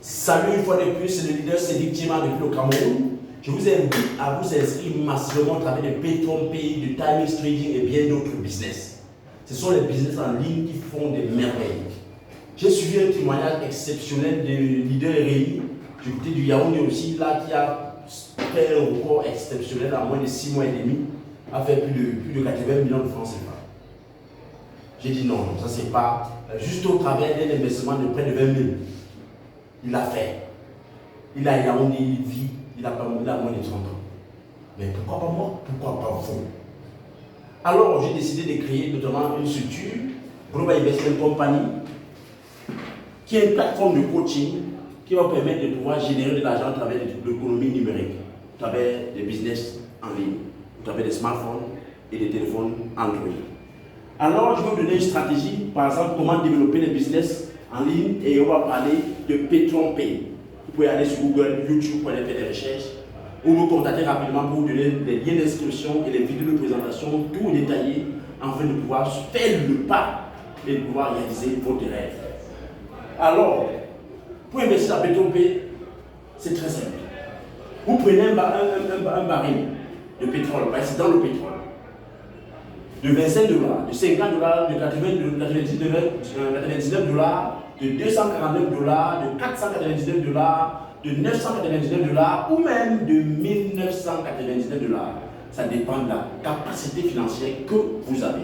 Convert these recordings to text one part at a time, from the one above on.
Salut une fois de plus, c'est le leader Cédric Tima depuis le Cameroun. Je vous invite à vous inscrire massivement à travers de Paytron Pay, de Timing Trading et bien d'autres business. Ce sont les business en ligne qui font des merveilles. J'ai suivi un témoignage exceptionnel de leader Rémi, du côté du Yaoundé aussi, là qui a fait un record exceptionnel en moins de 6 mois et demi, a fait plus de 80 millions de francs CFA. J'ai dit non, ça c'est pas juste au travers d'un investissement de près de 20 000. Il l'a fait. Il a Yaoundé, il vit, il a moins de 30 ans. Mais pourquoi pas moi? Pourquoi pas vous? Alors j'ai décidé de créer notamment une structure, Global Investment Company, qui est une plateforme de coaching qui va permettre de pouvoir générer de l'argent à travers l'économie numérique, à travers des business en ligne, à travers des smartphones et des téléphones Android. Alors, je vais vous donner une stratégie, par exemple, comment développer les business en ligne, et on va parler de Paytron Pay. Vous pouvez aller sur Google, YouTube pour aller faire des recherches, ou vous contacter rapidement pour vous donner les liens d'inscription et les vidéos de présentation, tout détaillé, afin de pouvoir faire le pas et de pouvoir réaliser votre rêve. Alors, pour investir à Paytron Pay, c'est très simple. Vous prenez un baril de pétrole, c'est dans le pétrole, de 25 $, de 50 $, de 99 $, de 249 $, de 499 $, de 999 $, ou même de 1999 $. Ça dépend de la capacité financière que vous avez.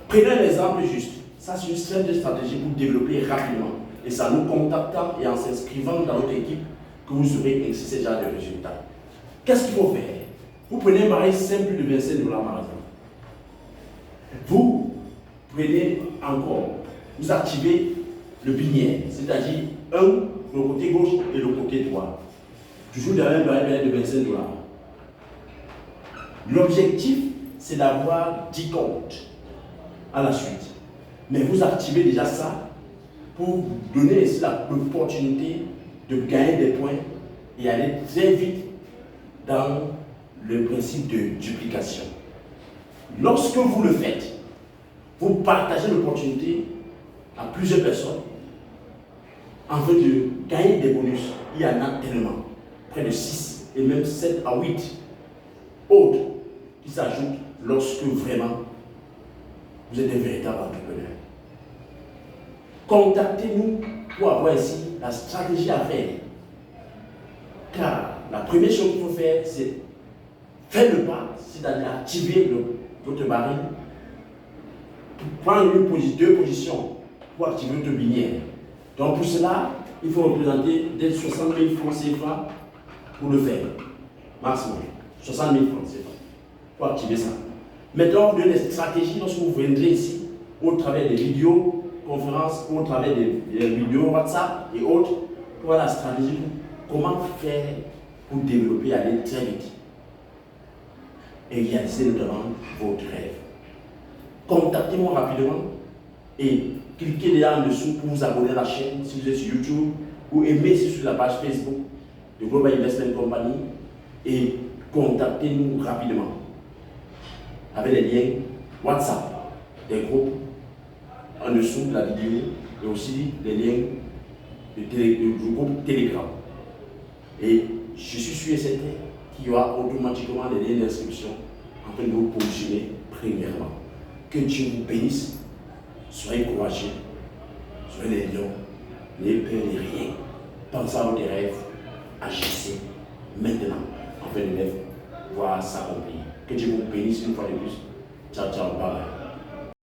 Prenez un exemple juste. Ça, c'est une simple stratégie pour développer rapidement. Et ça nous contactant et en s'inscrivant dans notre équipe que vous aurez ainsi ce genre de résultats. Qu'est-ce qu'il faut faire? Vous prenez un baril simple de 25 $, par exemple. Vous prenez encore, vous activez le binaire, c'est-à-dire le côté gauche et le côté droit. Toujours derrière un baril de 25 $. L'objectif, c'est d'avoir 10 comptes à la suite. Mais vous activez déjà ça pour vous donner l'opportunité de gagner des points et aller très vite dans le principe de duplication. Lorsque vous le faites, vous partagez l'opportunité à plusieurs personnes afin de gagner des bonus. Il y en a tellement, près de 6 et même 7 à 8 autres qui s'ajoutent lorsque vraiment vous êtes un véritable entrepreneur. Contactez-nous pour avoir ici la stratégie à faire. Car la première chose qu'il faut faire, c'est faire le pas, c'est-à-dire activer votre baril, prendre deux positions pour activer votre binaire. Donc pour cela, il faut représenter des 60 000 francs CFA pour le faire. Maximum. 60 000 francs CFA pour activer ça. Maintenant, on donne des stratégies lorsque vous viendrez ici, au travers des vidéos, conférences, au travers des vidéos WhatsApp et autres, pour la stratégie, comment faire pour développer et aller très vite et réaliser notamment votre rêve. Contactez-moi rapidement et cliquez là en dessous pour vous abonner à la chaîne si vous êtes sur YouTube, ou aimez sur la page Facebook de Global Investment Company et contactez-nous rapidement avec les liens WhatsApp, des groupes en dessous de la vidéo et aussi les liens du groupe Telegram. Et je suis sûr et certain qu'il y aura automatiquement les liens d'inscription afin de vous positionner premièrement. Que Dieu vous bénisse, soyez courageux, soyez les lions, n'ayez peur de rien. Pensez à vos rêves, agissez maintenant afin de voir s'accomplir. Que Dieu vous bénisse une fois de plus. Ciao, ciao, bye bye.